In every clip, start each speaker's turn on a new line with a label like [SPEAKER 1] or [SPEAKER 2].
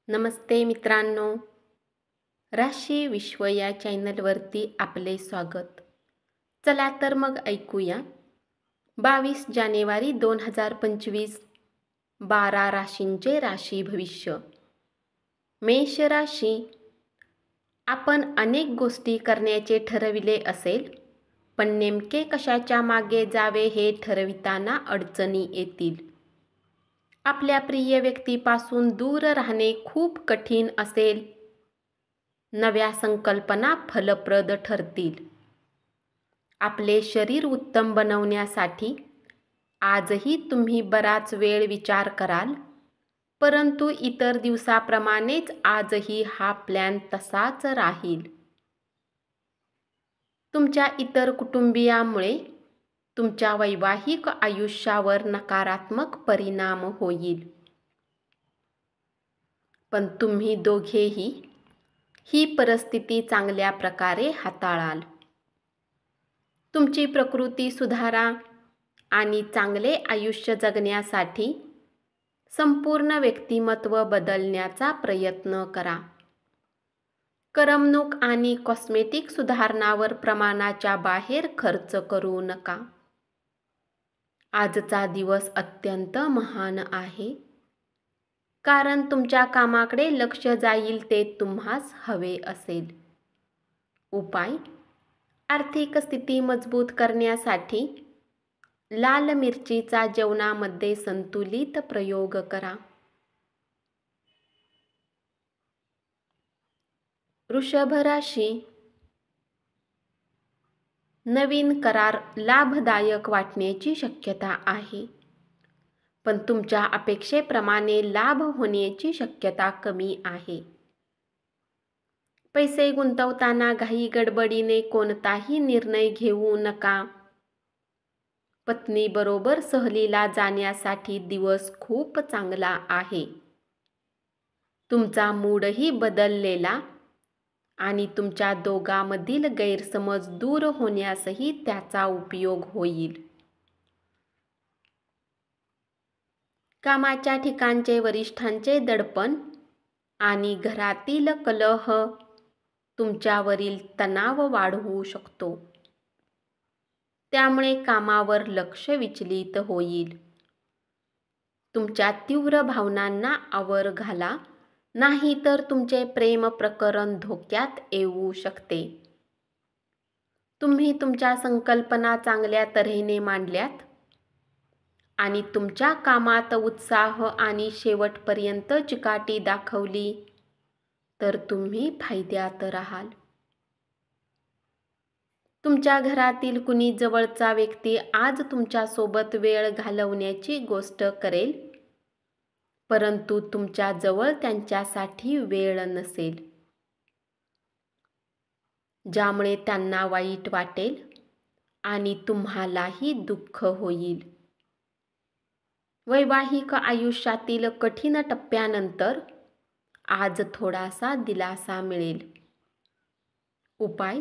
[SPEAKER 1] नमस्ते मित्रांनो, राशी विश्व या चॅनलवरती आपले स्वागत. चला तर मग ऐकूया 22 जानेवारी 2025 12 राशींचे राशी भविष्य. मेष राशी, आपण अनेक गोष्टी करण्याचे ठरविले असेल, पण नेमके कशाच्या मागे जावे हे ठरविताना अडचणी येतील. आपल्या प्रिय व्यक्तीपासून दूर राहणे खूप कठीण असेल. नव्या संकल्पना फलप्रद ठरतील. आपले शरीर उत्तम बनवण्यासाठी आजही तुम्ही बराच वेळ विचार कराल, परंतु इतर दिवसाप्रमाणेच आजही हा प्लॅन तसाच राहील. तुमच्या इतर कुटुंबियांमुळे तुमच्या वैवाहिक आयुष्यावर नकारात्मक परिणाम होईल, पण तुम्ही दोघेही ही परिस्थिती चांगल्या प्रकारे हाताळाल. तुमची प्रकृती सुधारा आणि चांगले आयुष्य जगण्यासाठी संपूर्ण व्यक्तिमत्व बदलण्याचा प्रयत्न करा. करमणूक आणि कॉस्मेटिक सुधारणावर प्रमाणाच्या बाहेर खर्च करू नका. आजचा दिवस अत्यंत महान आहे, कारण तुमच्या कामाकडे लक्ष जाईल ते तुम्हास हवे असेल. उपाय: आर्थिक स्थिती मजबूत करण्यासाठी लाल मिरचीचा जेवणामध्ये संतुलित प्रयोग करा. वृषभ राशी, नवीन करार लाभदायक वाटण्याची शक्यता आहे, पण तुमच्या अपेक्षेप्रमाणे लाभ होण्याची शक्यता कमी आहे. पैसे गुंतवताना घाई गडबडीने कोणताही निर्णय घेऊ नका. पत्नीबरोबर सहलीला जाण्यासाठी दिवस खूप चांगला आहे. तुमचा मूडही बदललेला आणि तुमच्या दोघांमधील गैरसमज दूर होण्यासही त्याचा उपयोग होईल. कामाच्या ठिकाणचे वरिष्ठांचे दडपण आणि घरातील कलह तुमच्यावरील तणाव वाढवू शकतो. त्यामुळे कामावर लक्ष विचलित होईल. तुमच्या तीव्र भावनांना आवर घाला, नाहीतर तुमचे प्रेम प्रकरण धोक्यात येऊ शकते. तुम्ही तुमच्या संकल्पना चांगल्या तऱ्हेने मांडल्यात आणि तुमच्या कामात उत्साह आणि शेवटपर्यंत चिकाटी दाखवली तर तुम्ही फायद्यात राहाल. तुमच्या घरातील कुणी जवळचा व्यक्ती आज तुमच्यासोबत वेळ घालवण्याची गोष्ट करेल, परंतु तुमच्या जवळ त्यांच्यासाठी वेळ नसेल, ज्यामुळे त्यांना वाईट वाटेल आणि तुम्हालाही दुःख होईल. वैवाहिक आयुष्यातील कठीण टप्प्यानंतर आज थोडासा दिलासा मिळेल. उपाय: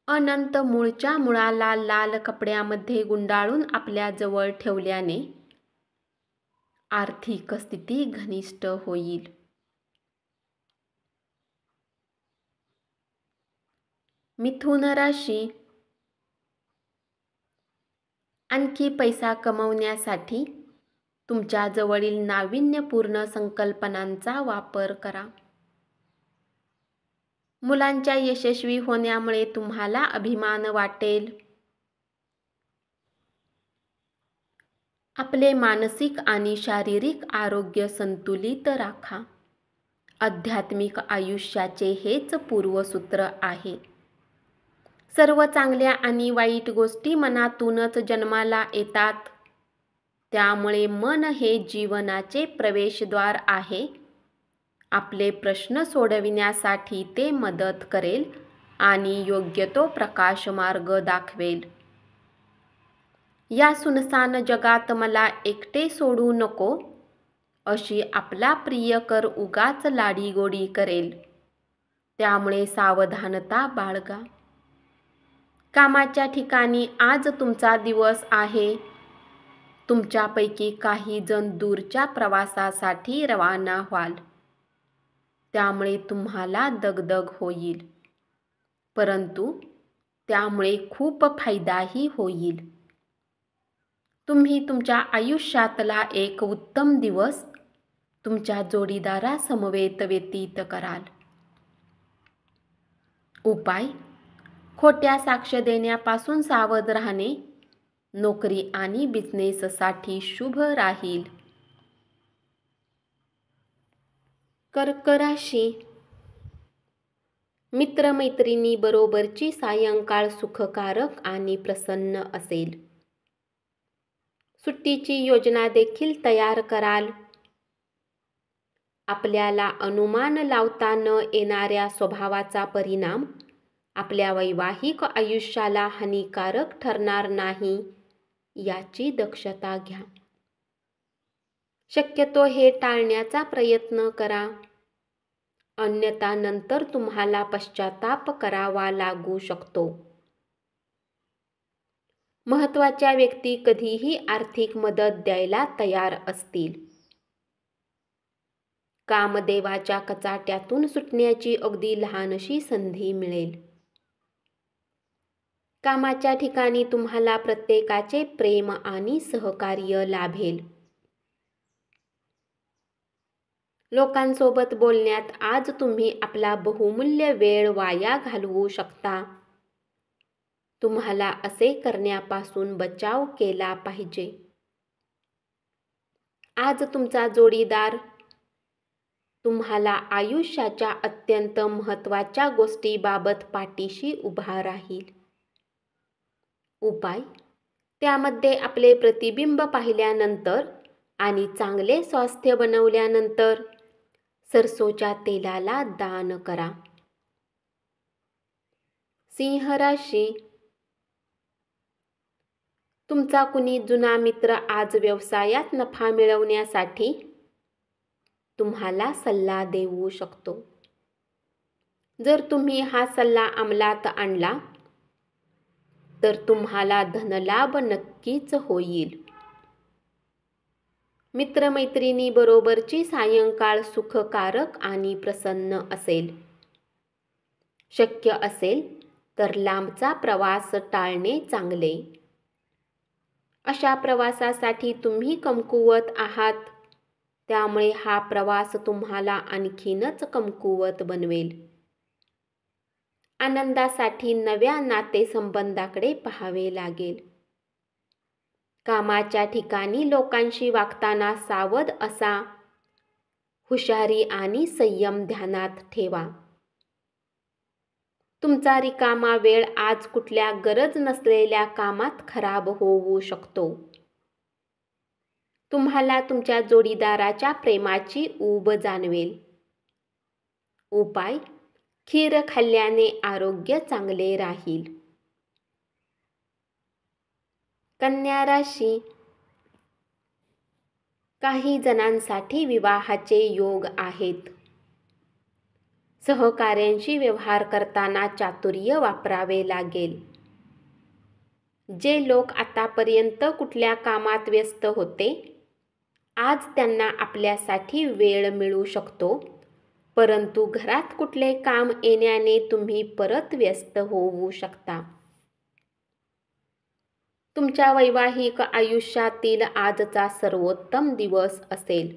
[SPEAKER 1] अनंत मूळच्या मुळाला लाल कपड्यामध्ये गुंडाळून आपल्या जवळ ठेवल्याने आर्थिक स्थिती घनिष्ठ होईल. मिथुन राशी, आणखी पैसा कमवण्यासाठी तुमच्या जवळील नाविन्यपूर्ण संकल्पनांचा वापर करा. मुलांच्या यशस्वी होण्यामुळे तुम्हाला अभिमान वाटेल. आपले मानसिक आणि शारीरिक आरोग्य संतुलित राखा. आध्यात्मिक आयुष्याचे हेच पूर्वसूत्र आहे. सर्व चांगल्या आणि वाईट गोष्टी मनातूनच जन्माला येतात. त्यामुळे मन हे जीवनाचे प्रवेशद्वार आहे. आपले प्रश्न सोडविण्यासाठी ते मदत करेल आणि योग्य तो प्रकाश मार्ग दाखवेल. या सुनसान जगात मला एकटे सोडू नको, अशी आपला प्रियकर उगाच लाडीगोडी करेल. त्यामुळे सावधानता बाळगा. कामाच्या ठिकाणी आज तुमचा दिवस आहे. तुमच्यापैकी काही जण दूरच्या प्रवासासाठी रवाना व्हाल. त्यामुळे तुम्हाला दगदग होईल, परंतु त्यामुळे खूप फायदाही होईल. तुम्ही तुमच्या आयुष्यातला एक उत्तम दिवस तुमच्या जोडीदारासमवेत व्यतीत कराल. उपाय: खोट्या साक्ष देण्यापासून सावध राहणे. नोकरी आणि बिझनेससाठी शुभ राहील. कर्क राशी. मित्रमैत्रिणींबरोबरची सायंकाळ सुखकारक आणि प्रसन्न असेल. सुट्टीची योजना देखील तयार कराल. आपल्याला अनुमान लावता न येणाऱ्या स्वभावाचा परिणाम आपल्या वैवाहिक आयुष्याला हानिकारक ठरणार नाही याची दक्षता घ्या. शक्यतो हे टाळण्याचा प्रयत्न करा, अन्यथा नंतर तुम्हाला पश्चाताप करावा लागू शकतो. महत्त्वाच्या व्यक्ती कधीही आर्थिक मदत द्यायला तयार असतील. कामदेवाच्या कचाट्यातून सुटण्याची अगदी लहानशी संधी मिळेल. कामाच्या ठिकाणी तुम्हाला प्रत्येकाचे प्रेम आणि सहकार्य लाभेल. लोकांसोबत बोलण्यात आज तुम्ही आपला बहुमूल्य वेळ वाया घालवू शकता. तुम्हाला असे करण्यापासून बचाव केला पाहिजे. आज तुमचा जोडीदार तुम्हाला आयुष्याच्या अत्यंत महत्त्वाच्या गोष्टीबाबत पाठीशी उभा राहील. उपाय: त्यामध्ये आपले प्रतिबिंब पाहिल्यानंतर आणि चांगले स्वास्थ्य बनवल्यानंतर सरसोच्या तेलाला दान करा. सिंह राशी. तुमचा कुणी जुना मित्र आज व्यवसायात नफा मिळवण्यासाठी तुम्हाला सल्ला देऊ शकतो. जर तुम्ही हा सल्ला अंमलात आणला तर तुम्हाला धनलाभ नक्कीच होईल. मित्रमैत्रिणींबरोबरची सायंकाळ सुखकारक आणि प्रसन्न असेल. शक्य असेल तर लांबचा प्रवास टाळणे चांगले. अशा प्रवासासाठी तुम्ही कमकुवत आहात, त्यामुळे हा प्रवास तुम्हाला आणखीनच कमकुवत बनवेल. आनंदासाठी नव्या नातेसंबंधाकडे पाहावे लागेल. कामाच्या ठिकाणी लोकांशी वागताना सावध असा. हुशारी आणि संयम ध्यानात ठेवा. तुमचा रिकामा वेळ आज कुठल्या गरज नसलेल्या कामात खराब होऊ शकतो. तुम्हाला तुमच्या जोडीदाराच्या प्रेमाची ऊब जाणवेल. उपाय: खीर खाल्ल्याने आरोग्य चांगले राहील. कन्या राशी. काही जणांसाठी विवाहाचे योग आहेत. सहकाऱ्यांशी व्यवहार करताना चातुर्य वापरावे लागेल. जे लोक आतापर्यंत कुठल्या कामात व्यस्त होते, आज त्यांना आपल्यासाठी वेळ मिळू शकतो, परंतु घरात कुठले काम येण्याने तुम्ही परत व्यस्त होऊ शकता. तुमच्या वैवाहिक आयुष्यातील आजचा सर्वोत्तम दिवस असेल.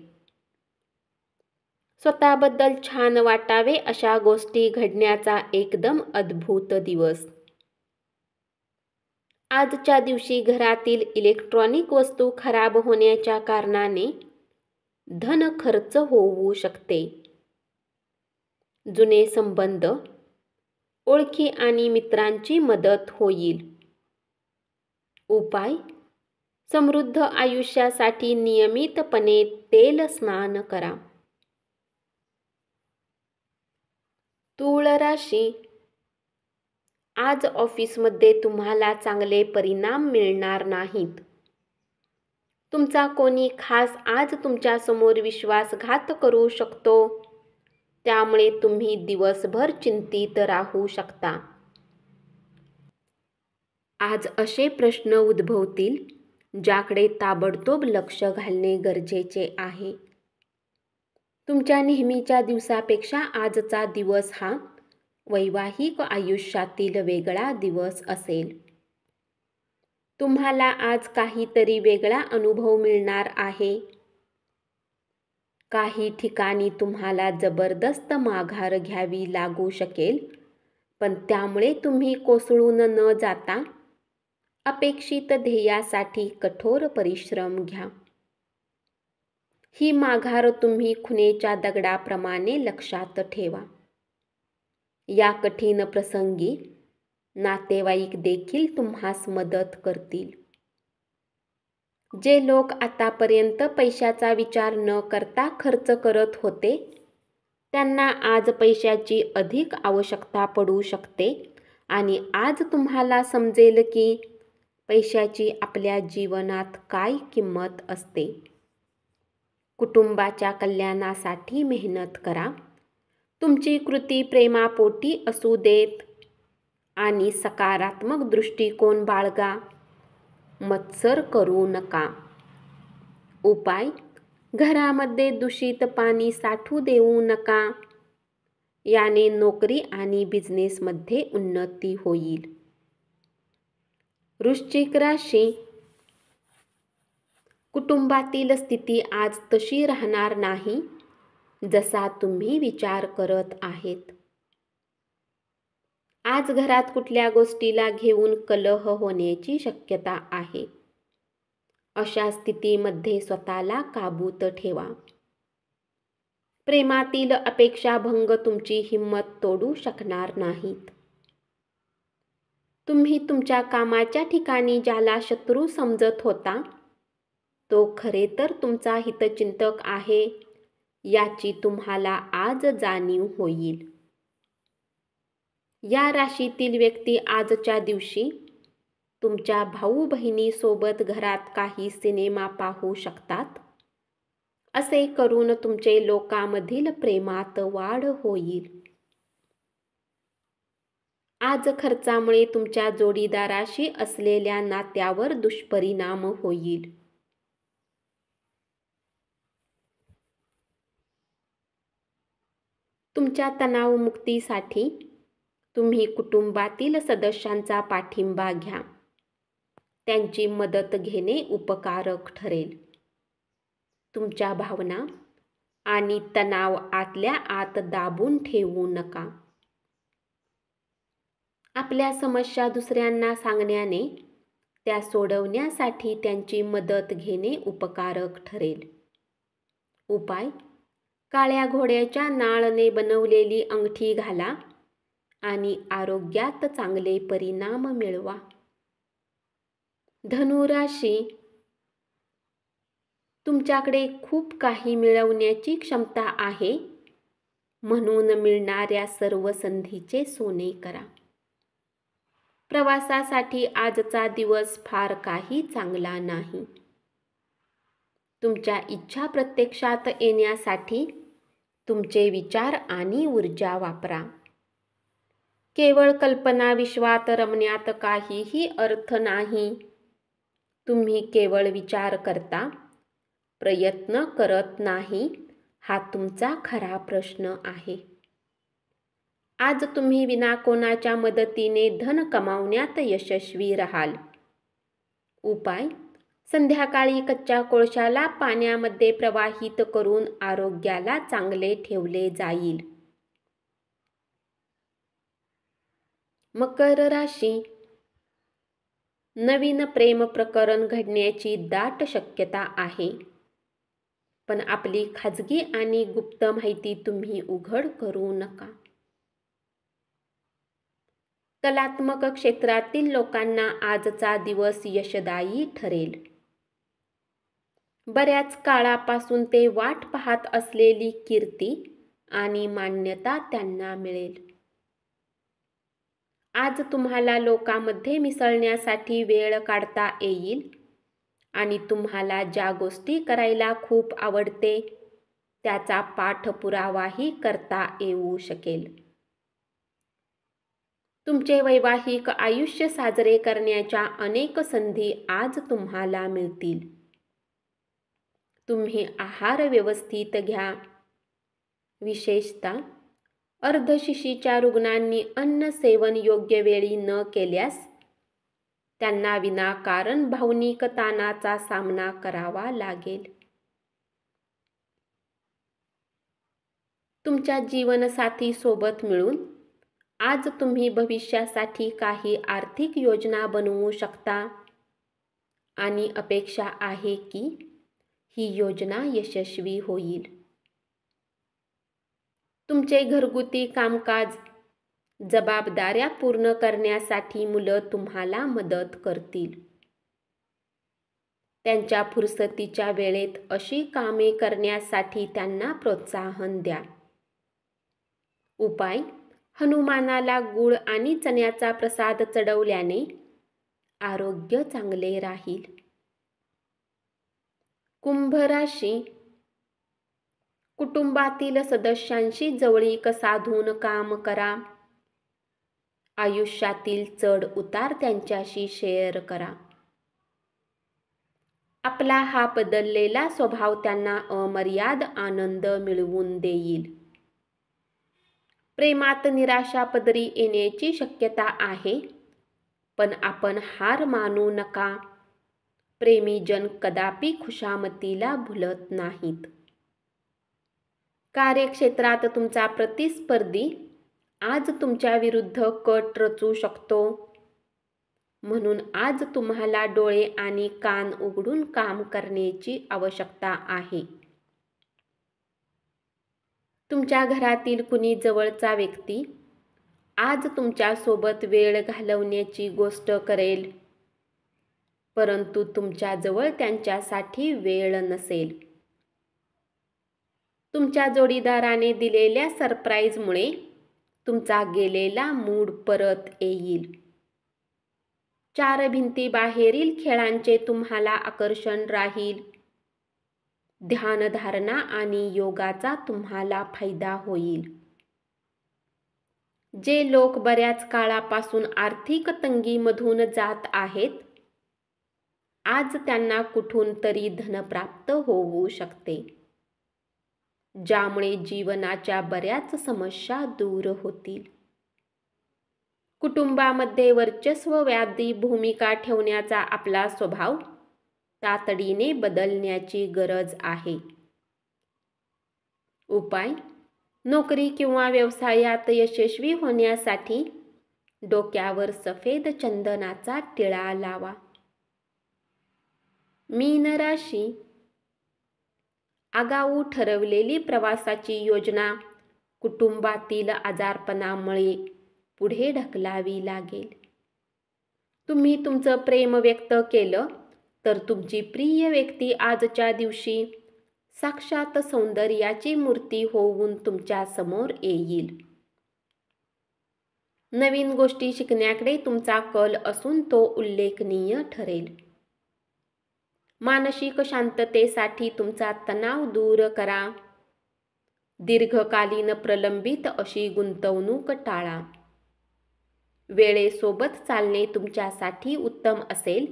[SPEAKER 1] स्वतःबद्दल छान वाटावे अशा गोष्टी घडण्याचा एकदम अद्भुत दिवस. आजच्या दिवशी घरातील इलेक्ट्रॉनिक वस्तू खराब होण्याच्या कारणाने धन खर्च होऊ शकते. जुने संबंध, ओळखी आणि मित्रांची मदत होईल. उपाय: समृद्ध आयुष्यासाठी नियमितपणे तेल स्नान करा. तुळ राशी. आज ऑफिसमध्ये तुम्हाला चांगले परिणाम मिळणार नाहीत. तुमचा कोणी खास आज तुमच्या समोर विश्वासघात करू शकतो, त्यामुळे तुम्ही दिवसभर चिंतित राहू शकता. आज असे प्रश्न उद्भवतील ज्याकडे ताबडतोब लक्ष घालणे गरजेचे आहे. तुमच्या नेहमीच्या दिवसापेक्षा आजचा दिवस हा वैवाहिक आयुष्यातील वेगळा दिवस असेल. तुम्हाला आज काहीतरी वेगळा अनुभव मिळणार आहे. काही ठिकाणी तुम्हाला जबरदस्त माघार घ्यावी लागू शकेल, पण त्यामुळे तुम्ही कोसळून न जाता अपेक्षित ध्येयासाठी कठोर परिश्रम घ्या. ही माघार तुम्ही खुणेच्या दगडाप्रमाणे लक्षात ठेवा. या कठीण प्रसंगी नातेवाईक देखील तुम्हास मदत करतील. जे लोक आतापर्यंत पैशाचा विचार न करता खर्च करत होते, त्यांना आज पैशाची अधिक आवश्यकता पडू शकते आणि आज तुम्हाला समजेल की पैशाची आपल्या जीवनात काय किंमत असते. कुटुंबाच्या कल्याणासाठी मेहनत करा. तुमची कृती प्रेमापोटी असू देत आणि सकारात्मक दृष्टिकोन बाळगा. मत्सर करू नका. उपाय: घरामध्ये दूषित पाणी साठू देऊ नका. याने नोकरी आणि बिझनेसमध्ये उन्नती होईल. वृश्चिक राशी: कुटुंबातील स्थिती आज तशी राहणार नाही जसा तुम्ही विचार करत आहेत. आज घरात कुठल्या गोष्टीला घेऊन कलह होण्याची शक्यता आहे. अशा स्थितीमध्ये स्वतःला काबूत ठेवा. प्रेमातील अपेक्षाभंग तुमची हिंमत तोडू शकणार नाहीत. तुम्ही तुमच्या कामाच्या ठिकाणी ज्याला शत्रू समजत होता, तो खरे तर तुमचा हितचिंतक आहे याची तुम्हाला आज जाणीव होईल. या राशीतील व्यक्ती आजच्या दिवशी तुमच्या भाऊ बहिणीसोबत घरात काही सिनेमा पाहू शकतात. असे करून तुमचे लोकांमधील प्रेमात वाढ होईल. आज खर्चामुळे तुमच्या जोडीदाराशी असलेल्या नात्यावर दुष्परिणाम होईल. तुमच्या तणावमुक्तीसाठी तुम्ही कुटुंबातील सदस्यांचा पाठिंबा घ्या. त्यांची मदत घेणे उपकारक ठरेल. तुमच्या भावना आणि तणाव आतल्या आत दाबून ठेवू नका. आपल्या समस्या दुसऱ्यांना सांगण्याने त्या सोडवण्यासाठी त्यांची मदत घेणे उपकारक ठरेल. उपाय: काळ्या घोड्याच्या नाळने बनवलेली अंगठी घाला आणि आरोग्यात चांगले परिणाम मिळवा. धनुराशी: तुमच्याकडे खूप काही मिळवण्याची क्षमता आहे, म्हणून मिळणाऱ्या सर्व संधीचे सोने करा. प्रवासासाठी आजचा दिवस फार काही चांगला नाही. तुमच्या इच्छा प्रत्यक्षात येण्यासाठी तुमचे विचार आणि ऊर्जा वापरा. केवळ कल्पना विश्वात रमण्यात काहीही अर्थ नाही. तुम्ही केवळ विचार करता, प्रयत्न करत नाही हा तुमचा खरा प्रश्न आहे. आज तुम्ही विना कोणाच्या मदतीने धन कमावण्यात यशस्वी राहाल. उपाय: संध्याकाळी कच्च्या कोळशाला पाण्यामध्ये प्रवाहित करून आरोग्याला चांगले ठेवले जाईल. मकर राशी: नवीन प्रेम प्रकरण घडण्याची दाट शक्यता आहे, पण आपली खाजगी आणि गुप्त माहिती तुम्ही उघड करू नका. कलात्मक क्षेत्रातील लोकांना आजचा दिवस यशदायी ठरेल. बऱ्याच काळापासून ते वाट पाहत असलेली कीर्ती आणि मान्यता त्यांना मिळेल. आज तुम्हाला लोकांमध्ये मिसळण्यासाठी वेळ काढता येईल आणि तुम्हाला ज्या गोष्टी करायला खूप आवडते त्याचा पाठपुरावाही करता येऊ शकेल. तुमचे वैवाहिक आयुष्य साजरे करण्याच्या अनेक संधी आज तुम्हाला मिळतील. तुम्ही आहार व्यवस्थित घ्या. विशेषतः अर्धशिशीच्या रुग्णांनी अन्न सेवन योग्य वेळी न केल्यास त्यांना विनाकारण भावनिक ताणाचा सामना करावा लागेल. तुमच्या जीवनसाथी सोबत मिळून आज तुम्ही भविष्यासाठी काही आर्थिक योजना बनवू शकता आणि अपेक्षा आहे की ही योजना यशस्वी होईल. तुमचे घरगुती कामकाज जबाबदाऱ्या पूर्ण करण्यासाठी मुलं तुम्हाला मदत करतील. त्यांच्या फुरसतीच्या वेळेत अशी कामे करण्यासाठी त्यांना प्रोत्साहन द्या. उपाय: हनुमानाला गूळ आणि चण्याचा प्रसाद चढवल्याने आरोग्य चांगले राहील. कुंभ राशी. कुटुंबातील सदस्यांशी जवळीक साधून काम करा. आयुष्यातील चढ उतार त्यांच्याशी शेअर करा. आपला हा बदललेला स्वभाव त्यांना अमर्याद आनंद मिळवून देईल. प्रेमात निराशा पदरी येण्याची शक्यता आहे, पण आपण हार मानू नका. प्रेमीजन कदापि खुशामतीला भुलत नाहीत. कार्यक्षेत्रात तुमचा प्रतिस्पर्धी आज तुमच्या विरुद्ध कट रचू शकतो, म्हणून आज तुम्हाला डोळे आणि कान उघडून काम करण्याची आवश्यकता आहे. तुमच्या घरातील कुणी जवळचा व्यक्ती आज तुमच्यासोबत वेळ घालवण्याची गोष्ट करेल, परंतु तुमच्याजवळ त्यांच्यासाठी वेळ नसेल. तुमच्या जोडीदाराने दिलेल्या सरप्राईजमुळे तुमचा गेलेला मूड परत येईल. 4 भिंतीबाहेरील खेळांचे तुम्हाला आकर्षण राहील. ध्यानधारणा आणि योगाचा तुम्हाला फायदा होईल. जे लोक बऱ्याच काळापासून आर्थिक तंगीमधून जात आहेत, आज त्यांना कुठून तरी धन प्राप्त होऊ शकते, ज्यामुळे जीवनाच्या बऱ्याच समस्या दूर होतील. कुटुंबामध्ये वर्चस्ववादी भूमिका ठेवण्याचा आपला स्वभाव तातडीने बदलण्याची गरज आहे. उपाय: नोकरी किंवा व्यवसायात यशस्वी होण्यासाठी डोक्यावर सफेद चंदनाचा टिळा लावा. मीन राशी. आगाऊ ठरवलेली प्रवासाची योजना कुटुंबातील आजारपणामुळे पुढे ढकलावी लागेल. तुम्ही तुमचं प्रेम व्यक्त केलं तर तुमची प्रिय व्यक्ती आजच्या दिवशी साक्षात सौंदर्याची मूर्ती होऊन तुमच्या समोर येईल. नवीन गोष्टी शिकण्याकडे तुमचा कल असून तो उल्लेखनीय ठरेल. मानसिक शांततेसाठी तुमचा तणाव दूर करा. दीर्घकालीन प्रलंबित अशी गुंतवणूक टाळा. वेळेसोबत चालणे तुमच्यासाठी उत्तम असेल,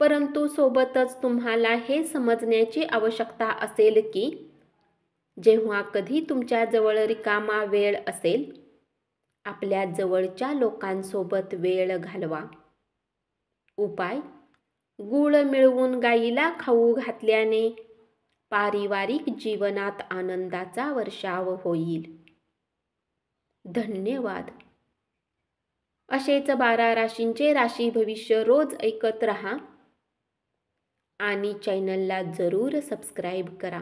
[SPEAKER 1] परंतु सोबतच तुम्हाला हे समजण्याची आवश्यकता असेल की जेव्हा कधी तुमच्याजवळ रिकामा वेळ असेल, आपल्या जवळच्या लोकांसोबत वेळ घालवा. उपाय: गूळ मिळवून गायीला खाऊ घातल्याने पारिवारिक जीवनात आनंदाचा वर्षाव होईल. धन्यवाद. असेच 12 राशींचे राशी भविष्य रोज ऐकत रहा आणि चॅनलला जरूर सबस्क्राईब करा.